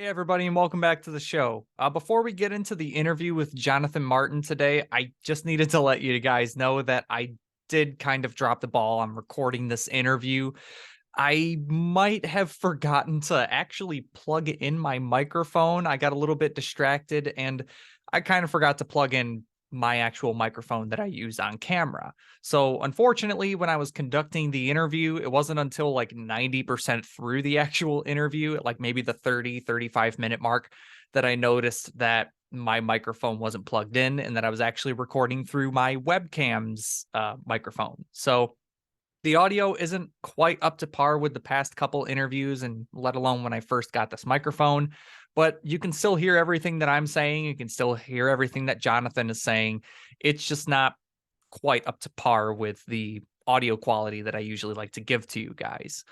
Hey, everybody, and welcome back to the show. Before we get into the interview with Jonathan Martin today, I just needed to let you guys know that I did kind of drop the ball on recording this interview. I might have forgotten to actually plug in my microphone. I got a little bit distracted and I kind of forgot to plug in my actual microphone that I use on camera. So, unfortunately, when I was conducting the interview, it wasn't until like 90% through the actual interview, at like maybe the 35-minute mark, that I noticed that my microphone wasn't plugged in and that I was actually recording through my webcam's microphone. So, the audio isn't quite up to par with the past couple interviews, and let alone when I first got this microphone, but you can still hear everything that I'm saying. You can still hear everything that Jonathan is saying. It's just not quite up to par with the audio quality that I usually like to give to you guys.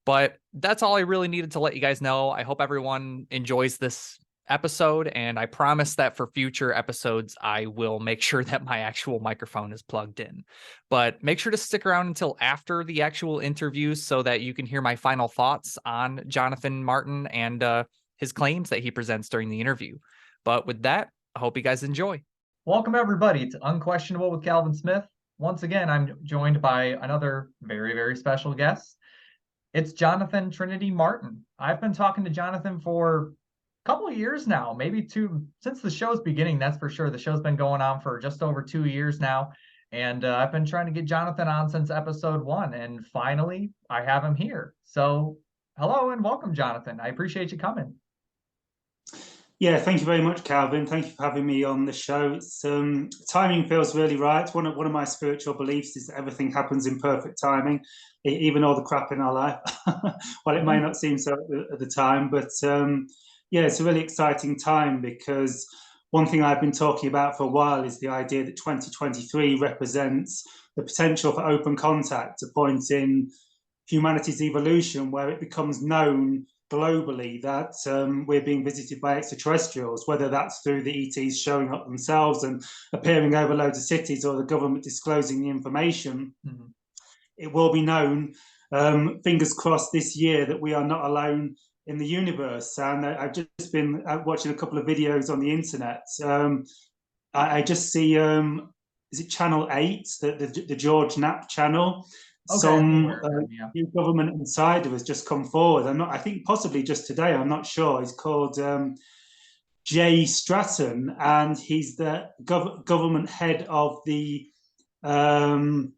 But that's all I really needed to let you guys know. I hope everyone enjoys this episode, and I promise that for future episodes, I will make sure that my actual microphone is plugged in. But make sure to stick around until after the actual interview so that you can hear my final thoughts on Jonathan Martin and his claims that he presents during the interview. But with that, I hope you guys enjoy. Welcome, everybody, to Unquestionable with Calvin Smith. Once again, I'm joined by another very, very special guest. It's Jonathan Trinity Martin. I've been talking to Jonathan for a couple of years now, maybe two, since the show's beginning, that's for sure. The show's been going on for just over 2 years now. And I've been trying to get Jonathan on since episode 1. And finally, I have him here. So hello and welcome, Jonathan. I appreciate you coming. Yeah, thank you very much, Calvin. Thank you for having me on the show. It's timing feels really right. One of my spiritual beliefs is that everything happens in perfect timing, even all the crap in our life. Well, it may not seem so at the time, but yeah, it's a really exciting time because one thing I've been talking about for a while is the idea that 2023 represents the potential for open contact, a point in humanity's evolution where it becomes known globally that we're being visited by extraterrestrials, whether that's through the ETs showing up themselves and appearing over loads of cities or the government disclosing the information. Mm-hmm. It will be known, fingers crossed, this year that we are not alone in the universe. And I've just been watching a couple of videos on the internet. I just see, is it Channel 8, the George Knapp channel? Okay, some new government insider has just come forward. I think possibly just today, I'm not sure. He's called Jay Stratton, and he's the government head of the UAP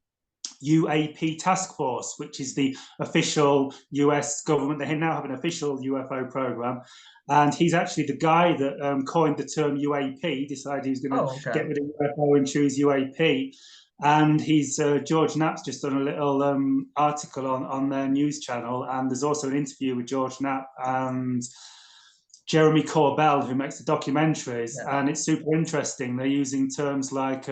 task force, which is the official US government. They now have an official UFO program. And he's actually the guy that coined the term UAP, decided he was going to get rid of UFO and choose UAP. And he's George Knapp's just done a little article on their news channel, and there's also an interview with George Knapp and Jeremy Corbell, who makes the documentaries, and it's super interesting. They're using terms like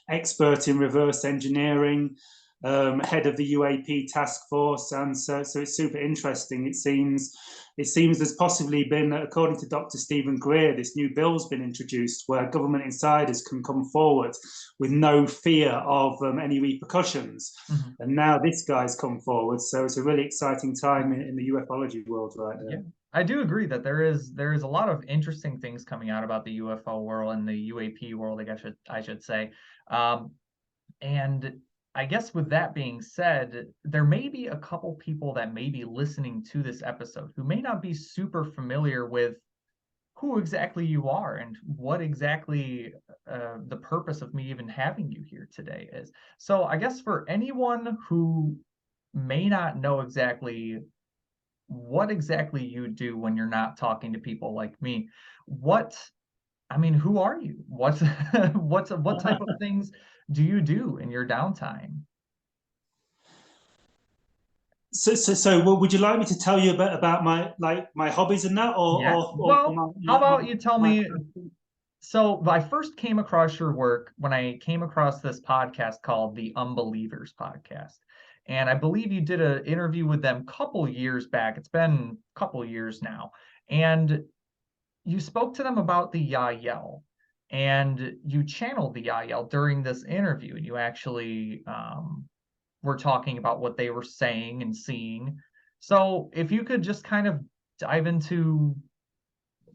expert in reverse engineering, head of the UAP task force, and so it's super interesting. It seems there's possibly been, according to Dr. Stephen Greer, this new bill's been introduced where government insiders can come forward with no fear of any repercussions. Mm-hmm. And now this guy's come forward, so it's a really exciting time in the ufology world right now. Yeah. I do agree that there is a lot of interesting things coming out about the UFO world and the UAP world, I should say. And I guess with that being said, there may be a couple people that may be listening to this episode who may not be super familiar with who exactly you are and what exactly the purpose of me even having you here today is. So I guess for anyone who may not know exactly what exactly you do when you're not talking to people like me, who are you? What type of things do you do in your downtime? So would you like me to tell you a bit about my hobbies and that, or, yes. How about you tell me? So I first came across your work when I came across this podcast called the Unbelievers Podcast. And I believe you did an interview with them a couple years back. It's been a couple years now. And you spoke to them about the Yahyell. And you channeled the Yahyell during this interview. And you actually were talking about what they were saying and seeing. So if you could just kind of dive into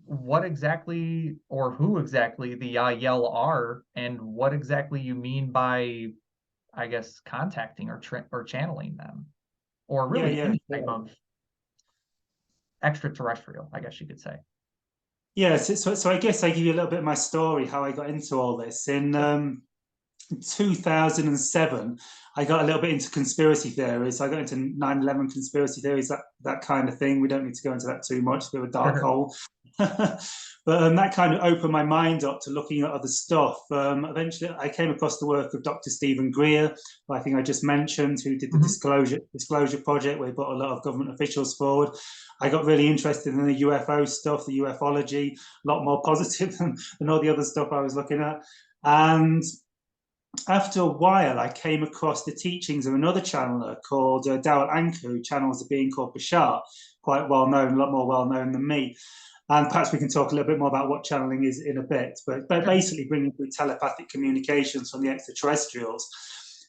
what exactly or who exactly the Yahyell are, and what exactly you mean by, I guess, contacting or channeling them, or Yeah, really yeah, any type sure. of extraterrestrial, I guess you could say. Yeah, so I guess I give you a little bit of my story, how I got into all this. In Sure. 2007, I got a little bit into conspiracy theories. I got into 9/11 conspiracy theories, that kind of thing. We don't need to go into that too much. It's a bit of a dark Sure. hole. But that kind of opened my mind up to looking at other stuff. Eventually, I came across the work of Dr. Stephen Greer, who I think I just mentioned, who did the Hmm. Disclosure Project, where he brought a lot of government officials forward. I got really interested in the UFO stuff, the ufology, a lot more positive than all the other stuff I was looking at. And after a while, I came across the teachings of another channeler called Darryl Anka, who channels a being called Bashar, quite well known, a lot more well known than me. And perhaps we can talk a little bit more about what channeling is in a bit, but Sure. basically bringing through telepathic communications from the extraterrestrials.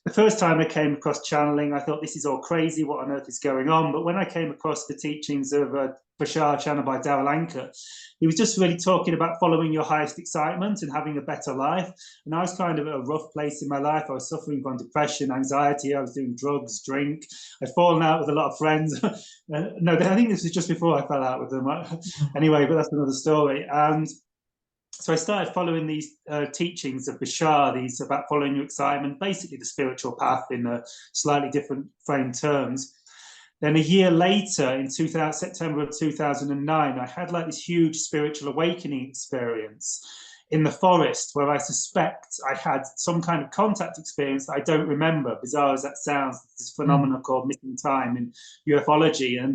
The first time I came across channeling, I thought, this is all crazy. What on earth is going on? But when I came across the teachings of Bashar, channeled by Darryl Anka, he was just really talking about following your highest excitement and having a better life. And I was kind of at a rough place in my life. I was suffering from depression, anxiety. I was doing drugs, drink. I'd fallen out with a lot of friends. No, I think this was just before I fell out with them. Mhm. Anyway, but that's another story. And so I started following these teachings of Bashar, these about following your excitement, basically the spiritual path in a slightly different frame terms. Then a year later, in September of 2009, I had like this huge spiritual awakening experience in the forest where I suspect I had some kind of contact experience that I don't remember, bizarre as that sounds, this Mhm. phenomenon called missing time in ufology. And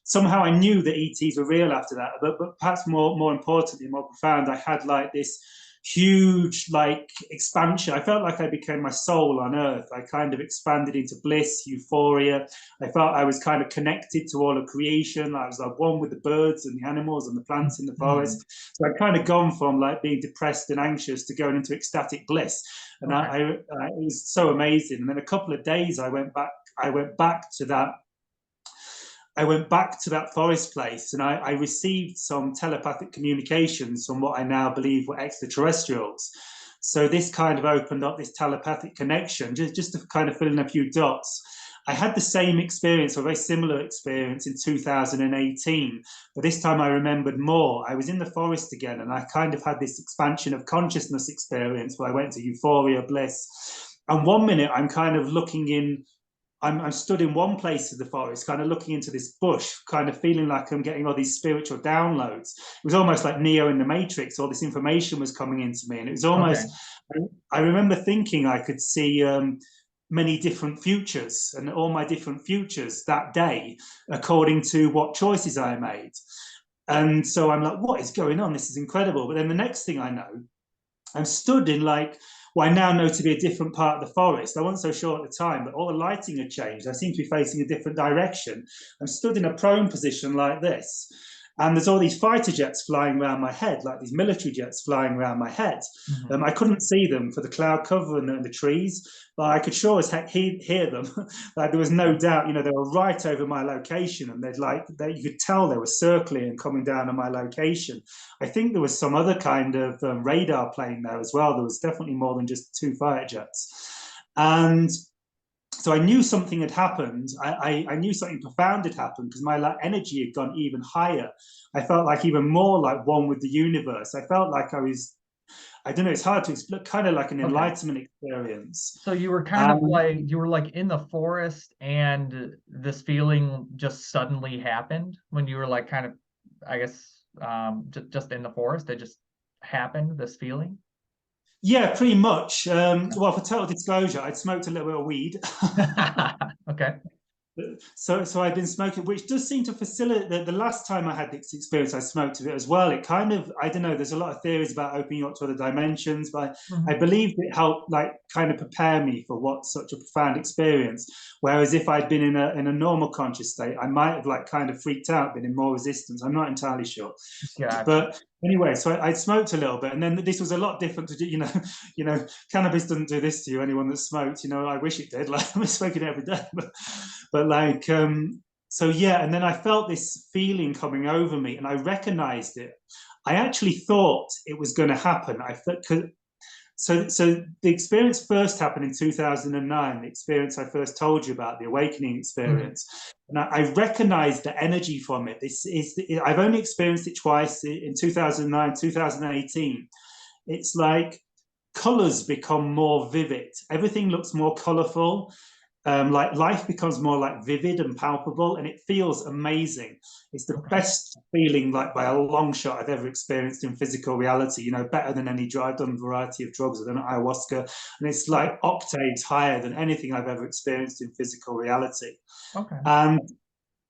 somehow I knew that ETs were real after that. But perhaps more importantly, more profound, I had like this huge like expansion. I felt like I became my soul on earth. I kind of expanded into bliss, euphoria. I felt I was kind of connected to all of creation. I was like one with the birds and the animals and the plants in the Mhm. forest. So I'd kind of gone from like being depressed and anxious to going into ecstatic bliss. And Okay. it was so amazing. And then a couple of days I went back to that. I went back to that forest place and I received some telepathic communications from what I now believe were extraterrestrials. So this kind of opened up this telepathic connection, just to kind of fill in a few dots. I had the same experience, or a very similar experience in 2018, but this time I remembered more. I was in the forest again and I kind of had this expansion of consciousness experience where I went to euphoria, bliss. And one minute I'm kind of looking in I'm stood in one place of the forest, kind of looking into this bush, kind of feeling like I'm getting all these spiritual downloads. It was almost like Neo in the Matrix. All this information was coming into me, and it was Okay. almost. I remember thinking I could see many different futures and all my different futures that day, according to what choices I made. And so I'm like, what is going on? This is incredible. But then the next thing I know, I'm stood in like what I now know to be a different part of the forest. I wasn't so sure at the time, but all the lighting had changed. I seem to be facing a different direction. I'm stood in a prone position like this. And there's all these fighter jets flying around my head, like these military jets flying around my head. Mhm. I couldn't see them for the cloud cover and the trees, but I could sure as heck hear them. Like there was no doubt, they were right over my location, and you could tell they were circling and coming down on my location. I think there was some other kind of radar plane there as well. There was definitely more than just two fighter jets. And so I knew something had happened. I knew something profound had happened because my energy had gone even higher. I felt like even more like one with the universe. I felt like I don't know, it's hard to explain, kind of like an Okay. enlightenment experience. So you were kind of Um, like you were like in the forest, and this feeling just suddenly happened when you were like kind of, I guess, just in the forest. It just happened, this feeling. yeah, pretty much. Well, for total disclosure, I'd smoked a little bit of weed. Okay. So I've been smoking, which does seem to facilitate. The last time I had this experience, I smoked of it as well. It kind of, I don't know. There's a lot of theories about opening up to other dimensions, but I Mhm. believe it helped, like, kind of prepare me for what such a profound experience. Whereas if I'd been in a normal conscious state, I might have like kind of freaked out, been in more resistance. I'm not entirely sure, Gotcha. but anyway, so I smoked a little bit, and then this was a lot different to do. Cannabis doesn't do this to you. Anyone that smoked, I wish it did. Like I'm smoking every day, but like so yeah, and then I felt this feeling coming over me, and I recognized it. I actually thought it was going to happen. So the experience first happened in 2009, the experience I first told you about, the awakening experience. And I recognized the energy from it. I've only experienced it twice, in 2009, 2018. It's like colors become more vivid. Everything looks more colorful. Like life becomes more like vivid and palpable, and it feels amazing. It's the best feeling, like by a long shot, I've ever experienced in physical reality. You know, better than any drug. I've done a variety of drugs. I've done ayahuasca, and it's like octaves higher than anything I've ever experienced in physical reality. Okay. And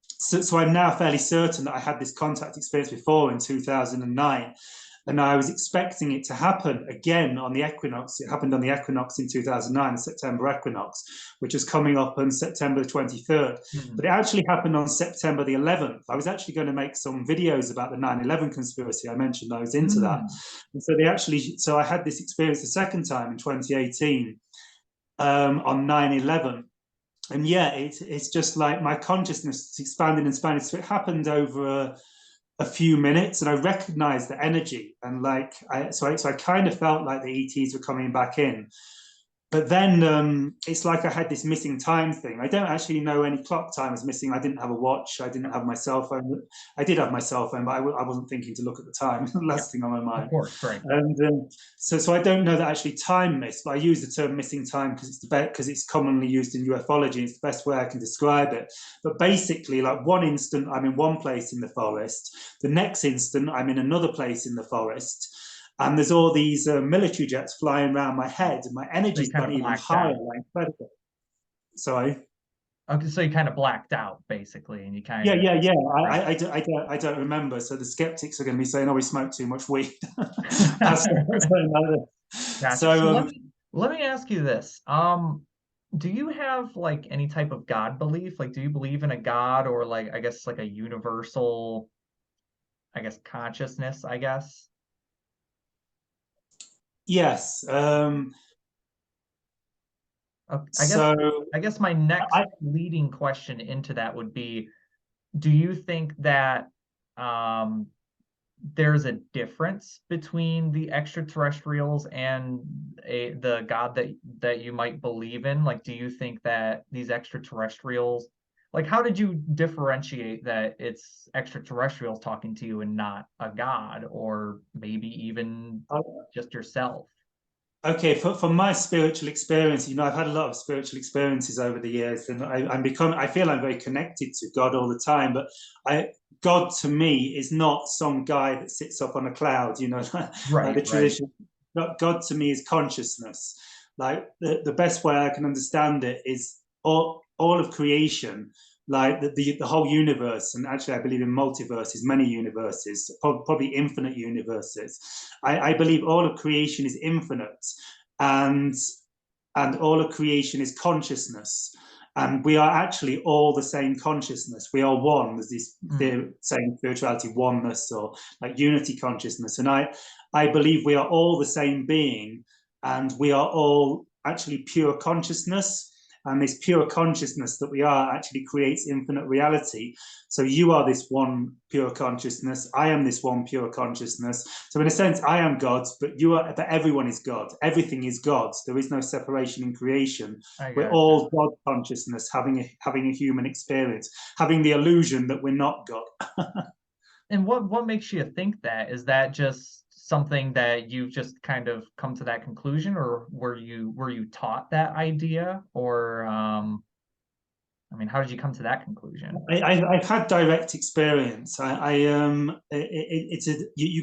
so I'm now fairly certain that I had this contact experience before in 2009. And I was expecting it to happen again on the equinox. It happened on the equinox in 2009, the September equinox, which was coming up on September the 23rd. But it actually happened on September the 11th. I was actually going to make some videos about the 9/11 conspiracy. I mentioned I was into that. And so I had this experience the second time in 2018 on 9/11. And yeah, it's just like my consciousness expanded and expanded. So it happened over a few minutes, and I recognized the energy, and so I kind of felt like the ETs were coming back in. But then it's like I had this missing time thing. I don't actually know any clock time was missing. I didn't have a watch. I didn't have my cell phone. I did have my cell phone, but I wasn't thinking to look at the time. Last thing on my mind. Of course, right. And so I don't know that actually time missed, but I use the term missing time because it's commonly used in ufology. It's the best way I can describe it. But basically, like one instant I'm in one place in the forest, the next instant I'm in another place in the forest. And there's all these military jets flying around my head, and my energy's gone even higher. Like incredible. Sorry. Okay, so you kind of blacked out, basically, and you kind of yeah. I don't remember. So the skeptics are going to be saying, "Oh, we smoked too much weed." Gotcha. So let me ask you this: do you have like any type of God belief? Like, do you believe in a God, or like, I guess, like a universal, I guess, consciousness? I guess. Yes. I guess my next leading question into that would be, do you think that there's a difference between the extraterrestrials and the God that you might believe in? Like, do you think that these extraterrestrials, like, how did you differentiate that it's extraterrestrials talking to you and not a God, or maybe even just yourself? Okay, for my spiritual experience, you know, I've had a lot of spiritual experiences over the years, and I feel I'm very connected to God all the time. But God to me is not some guy that sits up on a cloud, you know, like the tradition. God to me is consciousness. Like the best way I can understand it is all of creation, like the whole universe, and actually I believe in multiverses, many universes, probably infinite universes. I believe all of creation is infinite, and all of creation is consciousness, and we are actually all the same consciousness. We are one. There's this saying spirituality, oneness, or like unity consciousness, and I believe we are all the same being, and we are all actually pure consciousness. And this pure consciousness that we are actually creates infinite reality. So you are this one pure consciousness. I am this one pure consciousness. So in a sense, I am God, but but everyone is God. Everything is God. There is no separation in creation. We're all God consciousness, having a human experience, having the illusion that we're not God. And what makes you think that? Is that just something that you've just kind of come to that conclusion, or were you taught that idea, or I mean, how did you come to that conclusion? I've had direct experience. You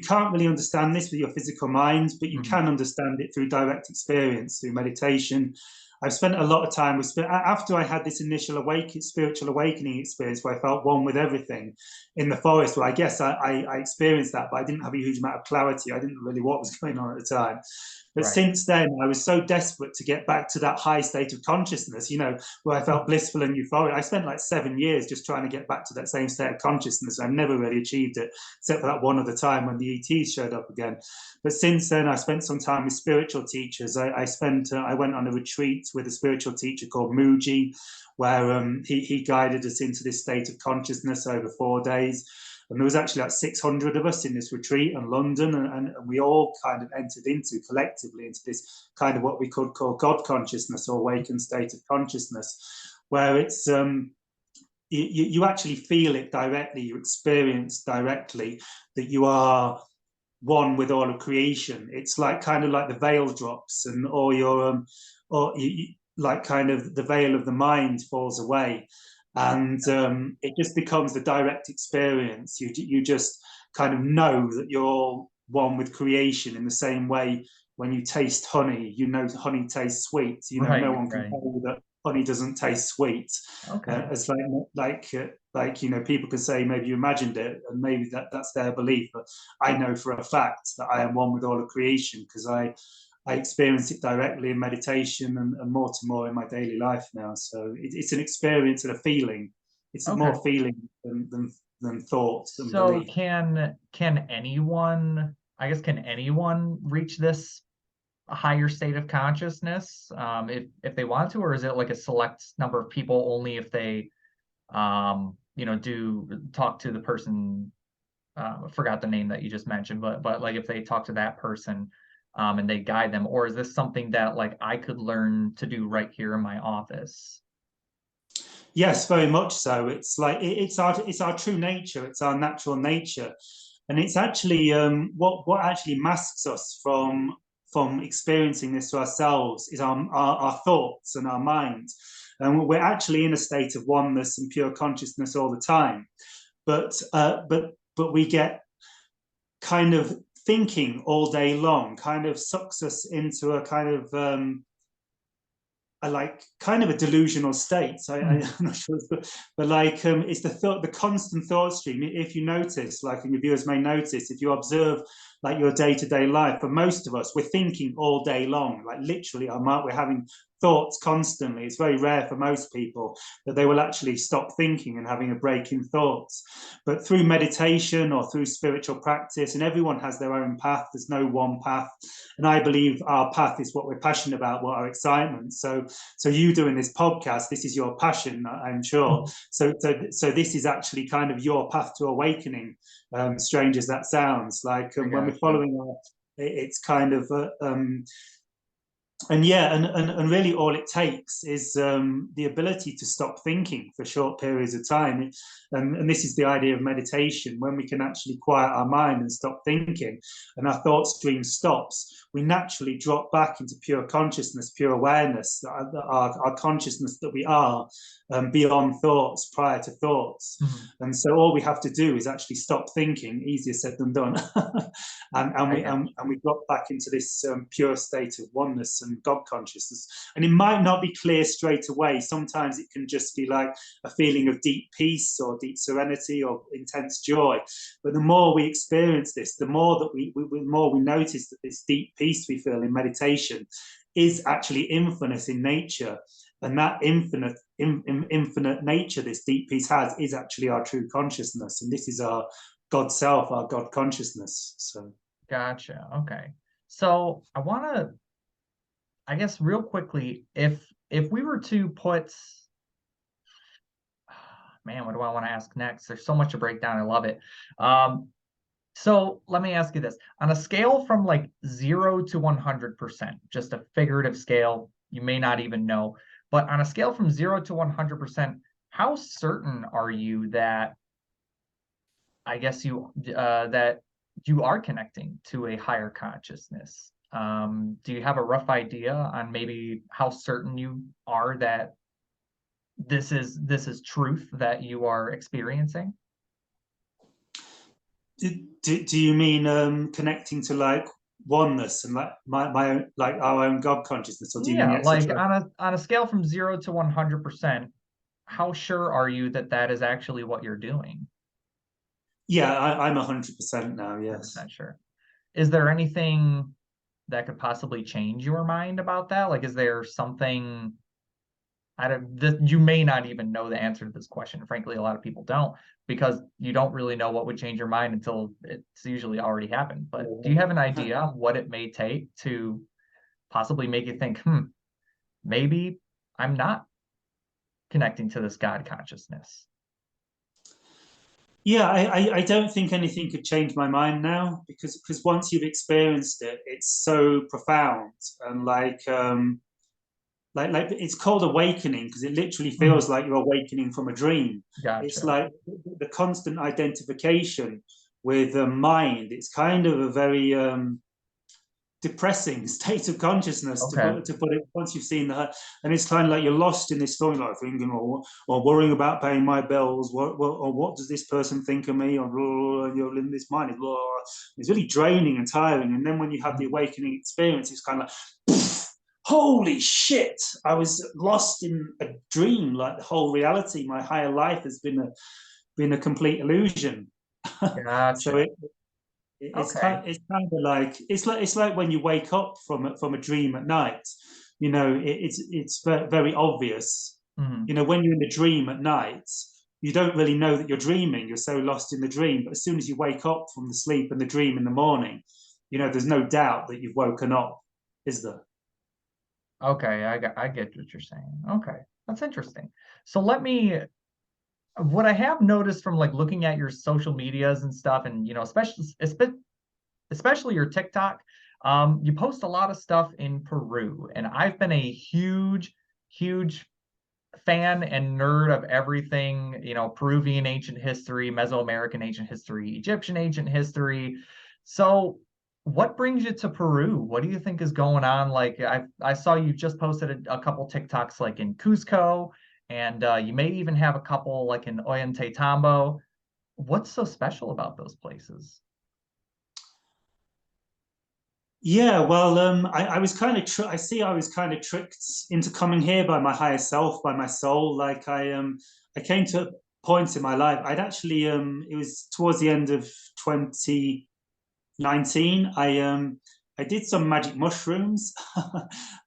can't really understand this with your physical mind, but you can understand it through direct experience, through meditation. I've spent a lot of time after I had this initial spiritual awakening experience where I felt one with everything in the forest. Well, I guess I experienced that, but I didn't have a huge amount of clarity. I didn't really know what was going on at the time. But since then, I was so desperate to get back to that high state of consciousness, you know, where I felt blissful and euphoric. I spent like 7 years just trying to get back to that same state of consciousness. I never really achieved it, except for that one other time when the ETs showed up again. But since then, I spent some time with spiritual teachers. I went on a retreat retreat with a spiritual teacher called Muji, where he guided us into this state of consciousness over 4 days. And there was actually like 600 of us in this retreat in London, and we all kind of entered into collectively into this kind of what we could call God consciousness or awakened state of consciousness, where it's you actually feel it directly, you experience directly that you are one with all of creation. It's like kind of like the veil drops, and or your like kind of the veil of the mind falls away, and it just becomes the direct experience. You just kind of know that you're one with creation in the same way when you taste honey, you know honey tastes sweet. You know, no one can tell you that honey doesn't taste sweet. Okay. It's like you know, people can say maybe you imagined it, and maybe that's their belief, but I know for a fact that I am one with all of creation, because I experience it directly in meditation and more to more in my daily life now. So it's an experience and a feeling. It's more feeling than thought than belief. So can anyone, I guess, can anyone reach this higher state of consciousness if they want to, or is it like a select number of people only if they do talk to the person? I forgot the name that you just mentioned, but like if they talk to that person and they guide them, or is this something that like I could learn to do right here in my office? Yes, very much so. It's like it's our true nature. It's our natural nature, and it's actually what actually masks us from experiencing this to ourselves is our thoughts and our mind, and we're actually in a state of oneness and pure consciousness all the time, but we get kind of thinking all day long kind of sucks us into a kind of a delusional state. I'm not sure, but like it's the constant thought stream. If you notice, like, and your viewers may notice, if you observe like your day-to-day life, for most of us, we're thinking all day long, like literally we're having thoughts constantly. It's very rare for most people that they will actually stop thinking and having a break in thoughts. But through meditation or through spiritual practice, and everyone has their own path, there's no one path, and I believe our path is what we're passionate about, what our excitement. So you doing this podcast, this is your passion, I'm sure. So this is actually kind of your path to awakening, strange as that sounds. Like when we're following it's kind of and really all it takes is the ability to stop thinking for short periods of time, and this is the idea of meditation. When we can actually quiet our mind and stop thinking, and our thought stream stops, we naturally drop back into pure consciousness, pure awareness, our consciousness that we are, beyond thoughts, prior to thoughts. And so all we have to do is actually stop thinking, easier said than done, and we drop back into this pure state of oneness and God consciousness. And it might not be clear straight away. Sometimes it can just be like a feeling of deep peace or deep serenity or intense joy. But the more we experience this, the more that we notice that this deep peace we feel in meditation is actually infinite in nature. And that infinite nature this deep peace has is actually our true consciousness. And this is our God self, our God consciousness. So gotcha. Okay. So I want to, I guess, real quickly, if we were to put, man, what do I want to ask next? There's so much to break down. I love it. So let me ask you this. On a scale from like 0 to 100%, just a figurative scale, you may not even know, but on a scale from 0 to 100%, how certain are you that, I guess that you are connecting to a higher consciousness? Do you have a rough idea on maybe how certain you are that this is truth that you are experiencing? Do you mean connecting to like oneness and like my own, like our own God consciousness, or do you mean like on a scale from 0 to 100%, how sure are you that that is actually what you're doing? Yeah, I'm 100% now. Yes. 100% sure. Is there anything that could possibly change your mind about that? Like, is there something you may not even know the answer to this question. Frankly, a lot of people don't, because you don't really know what would change your mind until it's usually already happened. But do you have an idea what it may take to possibly make you think, maybe I'm not connecting to this God consciousness. Yeah, I don't think anything could change my mind now, because once you've experienced it, it's so profound. And like it's called awakening because it literally feels like you're awakening from a dream. It's Gotcha. like the constant identification with the mind. It's kind of a very depressing state of consciousness Okay. to put it once you've seen that. And it's kind of like you're lost in this story, like thinking or worrying about paying my bills, or what does this person think of me, or you're in this mind. It's really draining and tiring. And then when you have the awakening experience, it's kind of like, holy shit, I was lost in a dream. Like the whole reality, my higher life has been a complete illusion. So Gotcha. Okay. it's kind of like it's like when you wake up from a dream at night. You know, it's very obvious. Mhm. You know, when you're in the dream at night, you don't really know that you're dreaming. You're so lost in the dream. But as soon as you wake up from the sleep and the dream in the morning, you know, there's no doubt that you've woken up, is there? Okay, I get what you're saying. Okay, that's interesting. So let me, what I have noticed from like looking at your social medias and stuff, and especially your TikTok, you post a lot of stuff in Peru, and I've been a huge fan and nerd of everything, Peruvian ancient history, Mesoamerican ancient history, Egyptian ancient history. So, what brings you to Peru? What do you think is going on? Like, I saw you just posted a couple TikToks like in Cusco, and you may even have a couple like in Ollantaytambo. What's so special about those places? Yeah, well, I was kind of I see I was kind of tricked into coming here by my higher self, by my soul. Like I came to a point in my life. I'd actually it was towards the end of 2019. I did some magic mushrooms,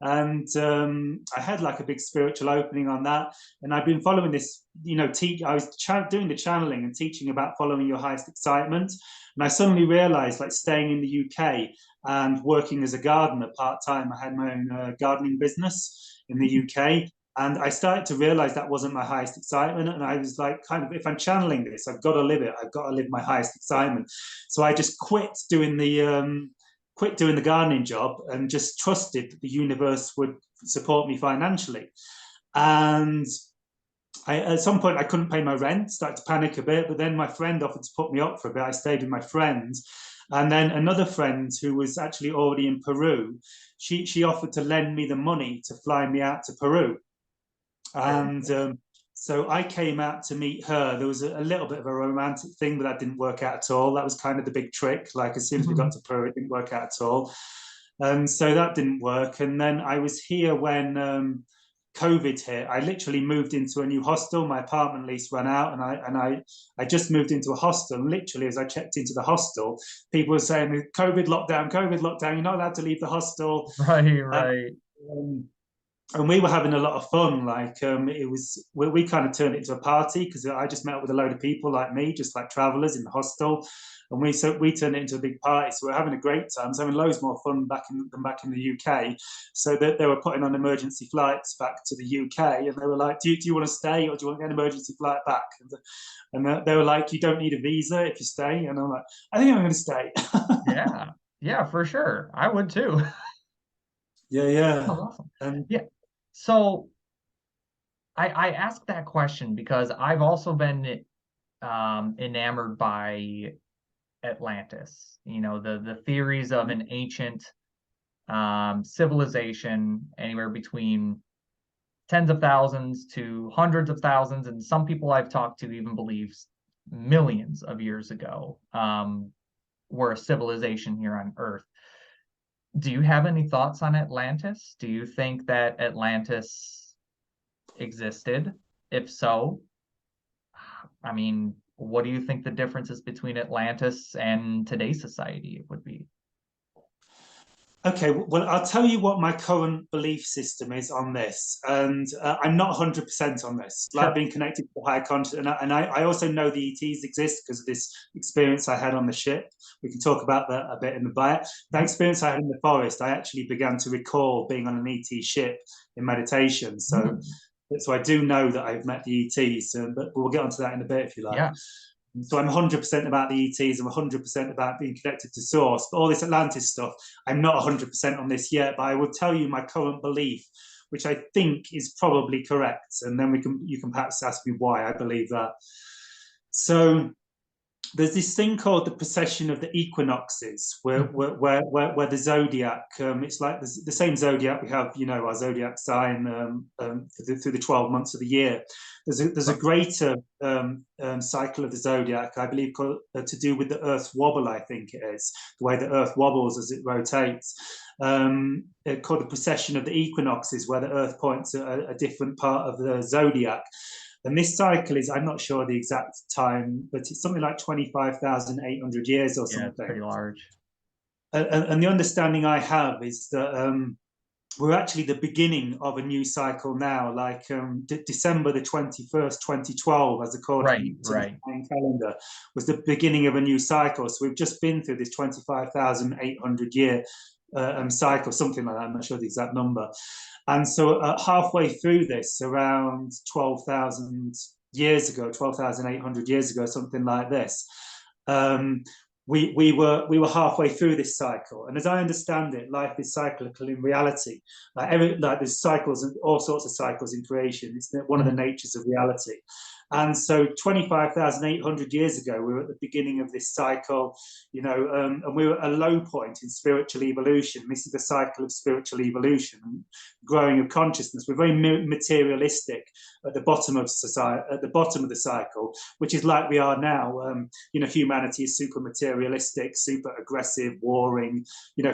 and I had like a big spiritual opening on that. And I've been following this, you know, I was doing the channeling and teaching about following your highest excitement. And I suddenly realized, like staying in the UK and working as a gardener part time, I had my own gardening business in the UK. And I started to realize that wasn't my highest excitement. And I was like, kind of, if I'm channeling this, I've got to live it. I've got to live my highest excitement. So I just quit doing the gardening job and just trusted that the universe would support me financially. And at some point, I couldn't pay my rent, started to panic a bit. But then my friend offered to put me up for a bit. I stayed with my friend. And then another friend who was actually already in Peru, she offered to lend me the money to fly me out to Peru. Very And cool. so I came out to meet her. There was a little bit of a romantic thing, but that didn't work out at all. That was kind of the big trick. Like as soon as we got to Peru, it didn't work out at all. And so that didn't work. And then I was here when COVID hit. I literally moved into a new hostel. My apartment lease ran out, and I just moved into a hostel. And literally, as I checked into the hostel, people were saying, "COVID lockdown, COVID lockdown. You're not allowed to leave the hostel." Right, Uh, right. um, and we were having a lot of fun. Like it was, we kind of turned it into a party because I just met up with a load of people like me, just like travelers in the hostel, and we turned it into a big party. So we're having a great time. So having loads more fun than back in the UK. So that they were putting on emergency flights back to the UK, and they were like, do you want to stay or do you want to get an emergency flight back?" And they were like, "You don't need a visa if you stay." And I'm like, "I think I'm going to stay." Yeah, yeah, for sure. I would too. Yeah, That yeah. was awesome. And Yeah. So I asked that question because I've also been enamored by Atlantis. The theories of an ancient civilization anywhere between tens of thousands to hundreds of thousands, and some people I've talked to even believes millions of years ago were a civilization here on Earth. Do you have any thoughts on Atlantis? Do you think that Atlantis existed? If so, I mean, what do you think the differences between Atlantis and today's society would be? Okay, well, I'll tell you what my current belief system is on this, and I'm not 100% on this, like Sure. being connected to the higher conscious, and I also know the ETs exist because of this experience I had on the ship. We can talk about that a bit in the bio. That experience I had in the forest, I actually began to recall being on an ET ship in meditation, so I do know that I've met the ETs, but we'll get onto that in a bit if you like. Yeah. So I'm 100% about the ETs. I'm 100% about being connected to source. But all this Atlantis stuff, I'm not 100% on this yet. But I will tell you my current belief, which I think is probably correct, and then you can perhaps ask me why I believe that. So there's this thing called the precession of the equinoxes, where the zodiac, it's like the same zodiac we have, our zodiac sign through the 12 months of the year. There's a greater cycle of the zodiac, I believe, called, to do with the Earth wobble. I think it is the way the Earth wobbles as it rotates. Called the precession of the equinoxes, where the Earth points at a different part of the zodiac. And this cycle is, I'm not sure the exact time, but it's something like 25,800 years or something. Yeah, it's pretty large. And the understanding I have is that we're actually the beginning of a new cycle now, like December the 21st, 2012, as according to the main calendar, was the beginning of a new cycle. So we've just been through this 25,800 year cycle, something like that. I'm not sure the exact number. And so halfway through this, around 12,000 years ago, 12,800 years ago, something like this, we were halfway through this cycle. And as I understand it, life is cyclical in reality. Like there's cycles and all sorts of cycles in creation. It's one of the natures of reality. And so 25,800 years ago, we were at the beginning of this cycle, and we were at a low point in spiritual evolution. This is the cycle of spiritual evolution and growing of consciousness. We're very materialistic at the bottom of society, at the bottom of the cycle, which is like we are now. Humanity is super materialistic, super aggressive, warring,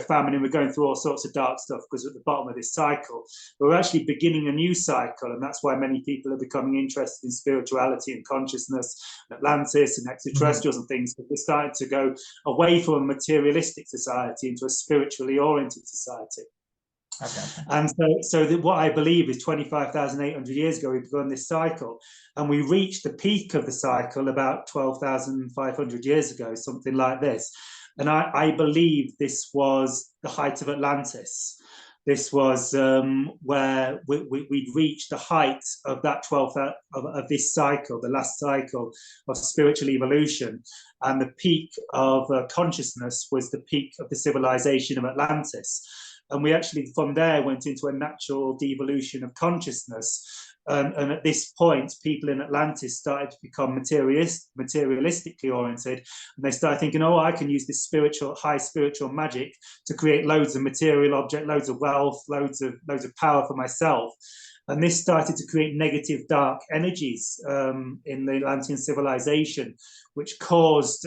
famine. We're going through all sorts of dark stuff because we're at the bottom of this cycle. But we're actually beginning a new cycle, and that's why many people are becoming interested in spirituality and consciousness, and Atlantis and extraterrestrials and things, because we're starting to go away from a materialistic society into a spiritually oriented society. And so what I believe is 25,800 years ago, we began this cycle, and we reached the peak of the cycle about 12,500 years ago, something like this. And I believe this was the height of Atlantis. This was where we'd reached the height of that 12th of this cycle, the last cycle of spiritual evolution, and the peak of consciousness was the peak of the civilization of Atlantis. And we actually, from there, went into a natural devolution of consciousness. And at this point, people in Atlantis started to become materialistically oriented. And they started thinking, oh, I can use this high spiritual magic to create loads of material objects, loads of wealth, loads of power for myself. And this started to create negative dark energies in the Atlantean civilization, which caused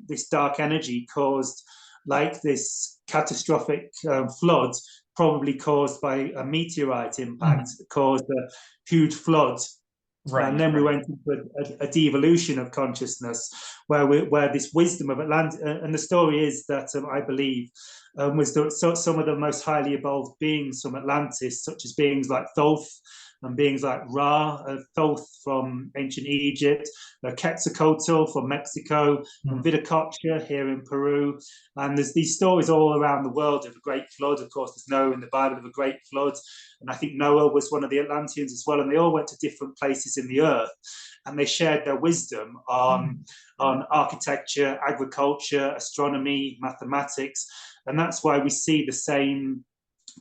this dark energy caused like this catastrophic flood, probably caused by a meteorite impact that caused a huge flood. And then we went into a devolution of consciousness, where this wisdom of Atlantis, and the story is that I believe was that some of the most highly evolved beings from Atlantis, such as beings like Thoth and beings like Ra, Thoth from ancient Egypt, Quetzalcoatl from Mexico, and Viracocha here in Peru. And there's these stories all around the world of a great flood. Of course, there's Noah in the Bible of a great flood. And I think Noah was one of the Atlanteans as well. And they all went to different places in the earth. And they shared their wisdom on architecture, agriculture, astronomy, mathematics. And that's why we see the same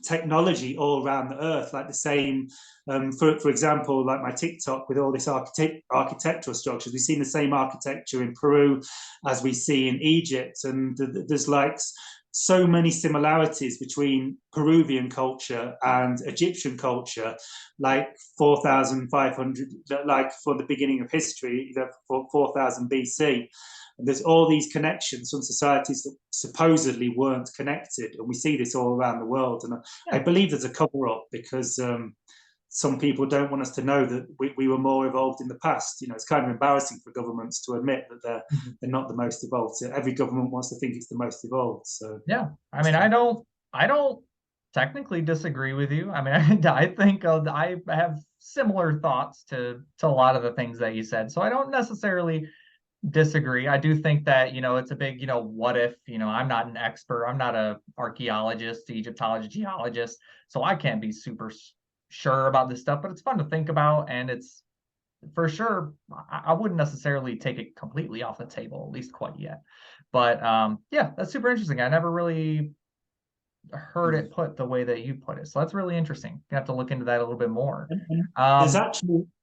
technology all around the earth, like the same, for example, like my TikTok with all this architectural structures. We've seen the same architecture in Peru as we see in Egypt. And there's like so many similarities between Peruvian culture and Egyptian culture, like 4,500, like for the beginning of history, 4,000 BC. And there's all these connections from societies that supposedly weren't connected. And we see this all around the world. And I believe there's a cover-up because some people don't want us to know that we were more evolved in the past. It's kind of embarrassing for governments to admit that they're not the most evolved. So every government wants to think it's the most evolved. So yeah, I mean, I don't I don't technically disagree with you. I mean, I think I have similar thoughts to a lot of the things that you said. So I don't necessarily disagree. I do think that, it's a big, what if, I'm not an expert. I'm not a archaeologist, Egyptologist, geologist, so I can't be super sure about this stuff, but it's fun to think about. And it's for sure, I wouldn't necessarily take it completely off the table, at least quite yet. But yeah, that's super interesting. I never really heard it put the way that you put it. So that's really interesting. You have to look into that a little bit more. And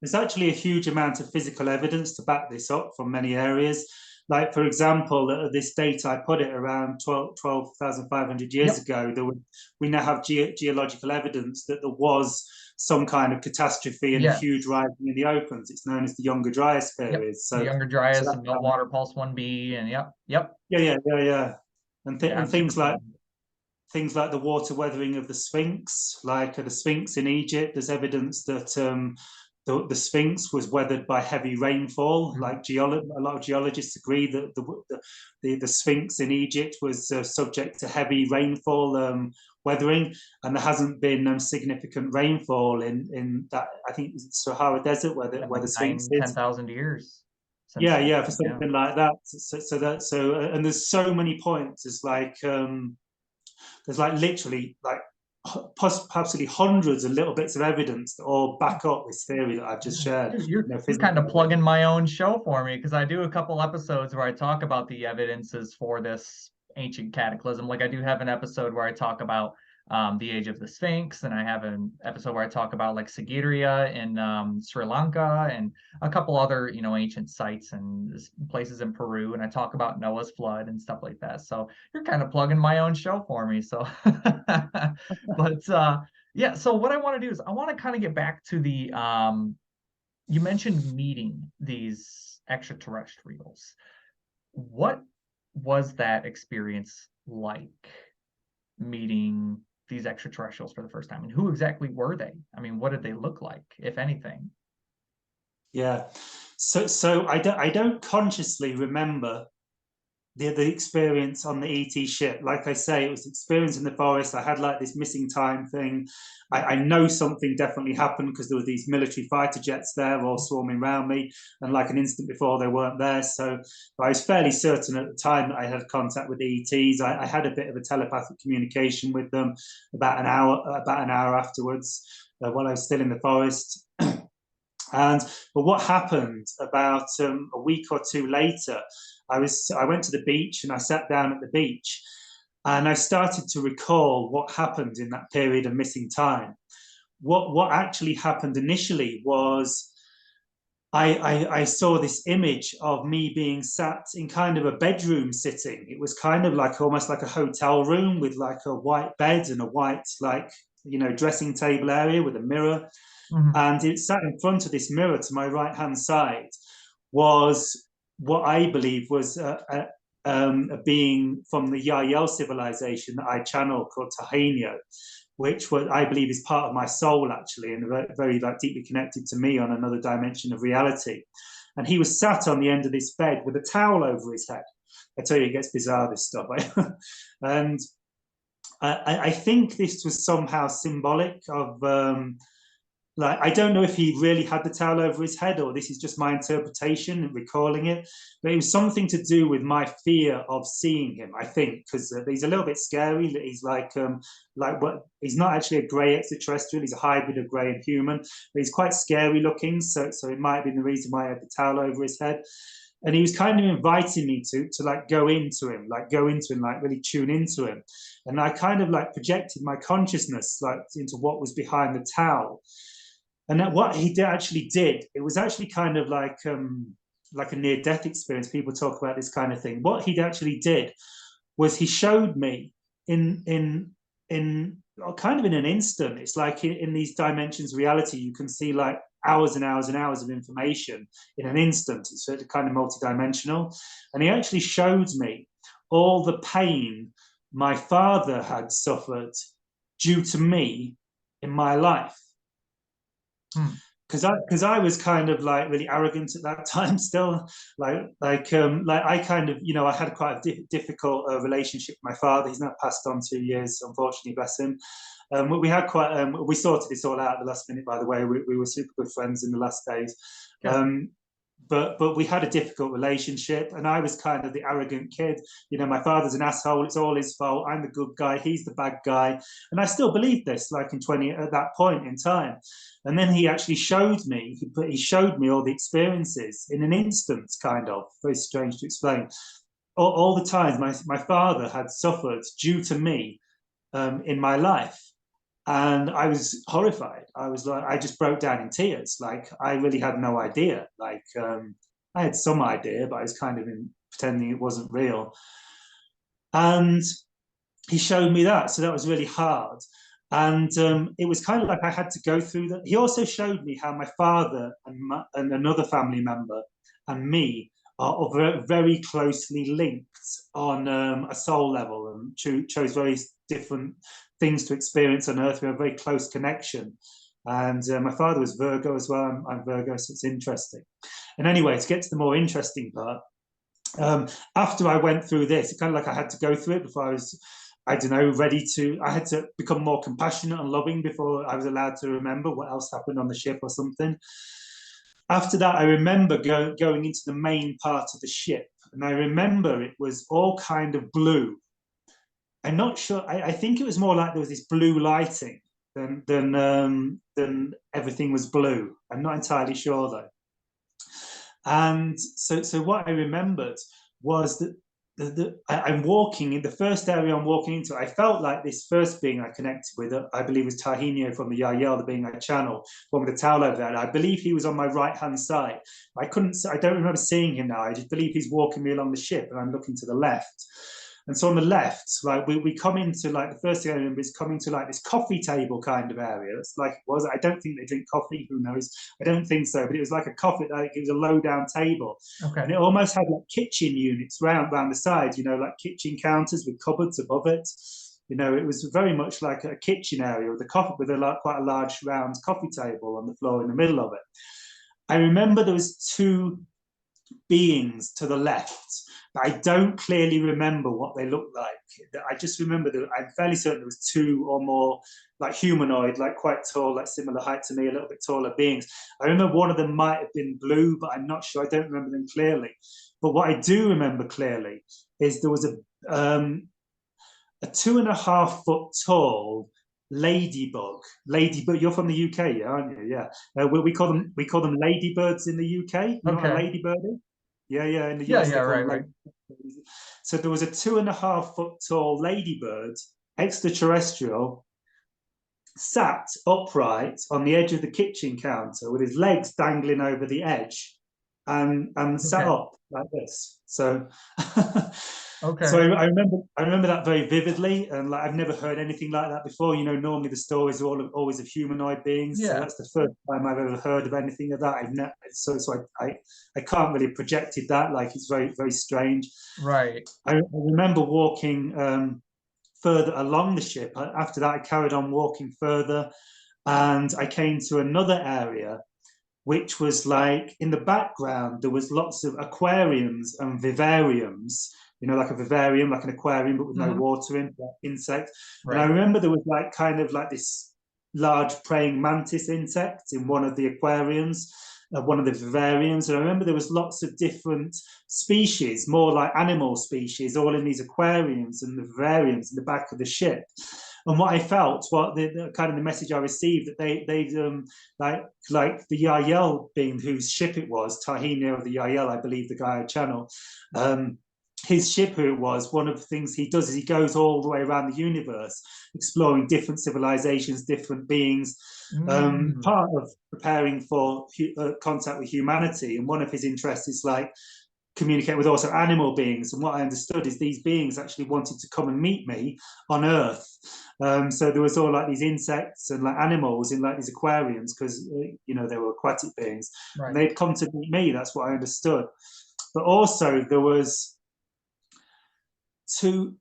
there's actually a huge amount of physical evidence to back this up from many areas. Like, for example, this date I put it around 12,500 years ago. We now have geological evidence that there was some kind of catastrophe and a huge rising in the opens. It's known as the Younger Dryas period. So the Younger Dryas and meltwater pulse 1b, and and things like the water weathering of the Sphinx, like the Sphinx in Egypt. There's evidence that the Sphinx was weathered by heavy rainfall. Mm-hmm. Like a lot of geologists agree that the Sphinx in Egypt was subject to heavy rainfall weathering, and there hasn't been significant rainfall in that. I think it's Sahara Desert where the Sphinx is. 10,000 years. For something like that. And there's so many points. There's literally possibly hundreds of little bits of evidence that all back up this theory that I've just shared. You're kind of plugging my own show for me, because I do a couple episodes where I talk about the evidences for this ancient cataclysm. Like I do have an episode where I talk about the age of the Sphinx, and I have an episode where I talk about like Sigiriya in Sri Lanka and a couple other ancient sites and places in Peru, and I talk about Noah's flood and stuff like that. So you're kind of plugging my own show for me. So but yeah, so what I want to do is I want to kind of get back to the you mentioned meeting these extraterrestrials. What was that experience like, meeting these extraterrestrials for the first time? And who exactly were they? I mean, what did they look like, if anything? Yeah. So I don't consciously remember the experience on the ET ship. Like I say, it was experience in the forest. I had like this missing time thing. I know something definitely happened because there were these military fighter jets there all swarming around me, and like an instant before they weren't there. So I was fairly certain at the time that I had contact with the ETs. I had a bit of a telepathic communication with them about an hour afterwards while I was still in the forest. But what happened about a week or two later, I went to the beach and I sat down at the beach, and I started to recall what happened in that period of missing time. What actually happened initially was I saw this image of me being sat in kind of a bedroom sitting. It was kind of like almost like a hotel room with like a white bed and a white dressing table area with a mirror. Mm-hmm. And it sat in front of this mirror to my right-hand side was what I believe was a being from the Yahyell civilization that I channel called Tahenio, which I believe is part of my soul actually, and very deeply connected to me on another dimension of reality. And he was sat on the end of this bed with a towel over his head. I tell you, it gets bizarre, this stuff. And I think this was somehow symbolic of I don't know if he really had the towel over his head, or this is just my interpretation and recalling it, but it was something to do with my fear of seeing him, I think, because he's a little bit scary. He's he's not actually a grey extraterrestrial. He's a hybrid of grey and human, but he's quite scary looking. So it might have been the reason why I had the towel over his head. And he was kind of inviting me to go into him, really tune into him. And I kind of projected my consciousness into what was behind the towel. And that what he actually did, it was actually kind of like a near-death experience. People talk about this kind of thing. What he actually did was he showed me in kind of in an instant. It's like in these dimensions of reality, you can see like hours and hours and hours of information in an instant. It's sort of kind of multidimensional. And he actually showed me all the pain my father had suffered due to me in my life. because I was kind of like really arrogant at that time still, like I kind of, you know, I had quite a difficult relationship with my father. He's now passed on 2 years, unfortunately, bless him. We had quite we sorted this all out at the last minute, by the way. We were super good friends in the last days. Okay. But we had a difficult relationship, and I was kind of the arrogant kid. You know, my father's an asshole. It's all his fault. I'm the good guy. He's the bad guy. And I still believed this, like at that point in time. And then he actually showed me. He showed me all the experiences in an instant, kind of. Very strange to explain. All the times my father had suffered due to me in my life. And I was horrified. I was like, I just broke down in tears. Like, I really had no idea. Like, I had some idea, but I was kind of pretending it wasn't real. And he showed me that, so that was really hard. And it was kind of like I had to go through that. He also showed me how my father and another family member and me are very, very closely linked on a soul level, and chose very different things to experience on Earth. We have a very close connection. And my father was Virgo as well. I'm Virgo, so it's interesting. And anyway, to get to the more interesting part, after I went through this, it kind of like I had to go through it before I was, I don't know, I had to become more compassionate and loving before I was allowed to remember what else happened on the ship or something. After that, I remember going into the main part of the ship, and I remember it was all kind of blue. I'm not sure. I think it was more like there was this blue lighting than everything was blue. I'm not entirely sure though. And so what I remembered was that I'm walking in the first area I'm walking into. I felt like this first being I connected with, I believe was Tahinio from the Yahyell, the being I channel, one with the towel over there. And I believe he was on my right hand side. I don't remember seeing him now. I just believe he's walking me along the ship, and I'm looking to the left. And so on the left, like we come into, like, the first thing I remember is coming to like this coffee table kind of area. It's like, was I don't think they drink coffee. Who knows? I don't think so. But it was like a coffee, like it was a low down table, Okay. and it almost had like kitchen units round the side. You know, like kitchen counters with cupboards above it. You know, it was very much like a kitchen area with quite a large round coffee table on the floor in the middle of it. I remember there was two beings to the left, but I don't clearly remember what they looked like. I just remember that I'm fairly certain there was two or more, like humanoid, like quite tall, like similar height to me, a little bit taller beings. I remember one of them might have been blue, but I'm not sure. I don't remember them clearly. But what I do remember clearly is there was a 2.5 foot tall ladybug. You're from the UK, yeah, aren't you? Yeah. We call them ladybirds in the UK. You know what a ladybird is? Yeah. In the US, right. So there was a 2.5 foot tall ladybird, extraterrestrial, sat upright on the edge of the kitchen counter with his legs dangling over the edge, and sat up like this. So Okay. So I remember that very vividly, and like I've never heard anything like that before. You know, normally the stories are always of humanoid beings. Yeah. So that's the first time I've ever heard of anything of that. I can't really have projected that. Like, it's very, very strange. Right. I remember walking further along the ship. After that, I carried on walking further, and I came to another area, which was like, in the background there was lots of aquariums and vivariums. You know, like a vivarium, like an aquarium, but with no water in, like insects. Right. And I remember there was like kind of like this large praying mantis insect in one of the aquariums, one of the vivariums. And I remember there was lots of different species, more like animal species, all in these aquariums and the vivariums in the back of the ship. And what I felt, what the kind of the message I received, that they like the Yahyell being whose ship it was, Tahinio of the Yahyell, I believe, the guy I channel, his ship, who it was, one of the things he does is he goes all the way around the universe, exploring different civilizations, different beings, part of preparing for contact with humanity. And one of his interests is like communicate with also animal beings. And what I understood is these beings actually wanted to come and meet me on Earth. So there was all like these insects and like animals in like these aquariums, because you know, they were aquatic beings. Right. And they'd come to meet me. That's what I understood. But also there was two